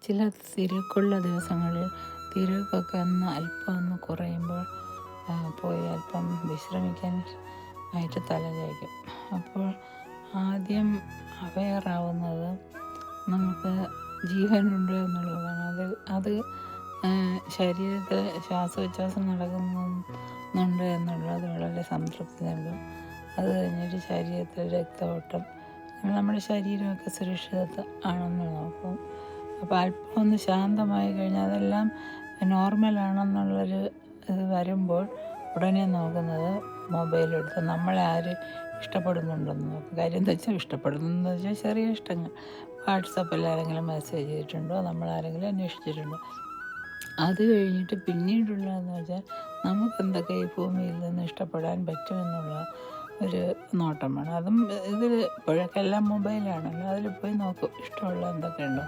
ചില തിരക്കുള്ള ദിവസങ്ങളിൽ തിരക്കൊക്കെ അല്പം കുറയുമ്പോൾ പോയി അല്പം വിശ്രമിക്കാൻ ആയിട്ട് തല ചായ്ക്കും. അപ്പോൾ ആദ്യം അവെയറാവുന്നത് നമുക്ക് ജീവനുണ്ട് എന്നുള്ളതാണ്. അത് ശരീരത്തിൽ ശ്വാസോച്ഛ്വാസം നടക്കുന്നുണ്ട് എന്നുള്ളത് വളരെ സംതൃപ്തി നൽകും. അത് കഴിഞ്ഞിട്ട് ശരീരത്തിൽ രക്തഓട്ടം, നമ്മുടെ ശരീരമൊക്കെ സുരക്ഷിതത്വം ആണെന്ന് നോക്കും. അപ്പോൾ അല്പം ഒന്ന് ശാന്തമായി കഴിഞ്ഞാൽ അതെല്ലാം നോർമലാണെന്നുള്ളൊരു ഇത് വരുമ്പോൾ ഉടനെ നോക്കുന്നത് മൊബൈലെടുത്ത് നമ്മളെ ആര് ഇഷ്ടപ്പെടുന്നുണ്ടെന്ന് നോക്കും. കാര്യം എന്താ വെച്ചാൽ ഇഷ്ടപ്പെടുന്നതെന്ന് വെച്ചാൽ ചെറിയ ഇഷ്ടങ്ങൾ, വാട്സപ്പിൽ ആരെങ്കിലും മെസ്സേജ് ചെയ്തിട്ടുണ്ടോ, നമ്മളാരെങ്കിലും അന്വേഷിച്ചിട്ടുണ്ടോ. അത് കഴിഞ്ഞിട്ട് പിന്നീടുള്ളതെന്ന് വെച്ചാൽ നമുക്ക് എന്തൊക്കെ ഈ ഭൂമിയിൽ നിന്ന് ഇഷ്ടപ്പെടാൻ പറ്റുമെന്നുള്ള ഒരു നോട്ടം വേണം. അതും ഇതിൽ ഇപ്പോഴൊക്കെ എല്ലാം മൊബൈലാണല്ലോ, അതിൽ പോയി നോക്കും ഇഷ്ടമുള്ള എന്തൊക്കെ ഉണ്ടോ.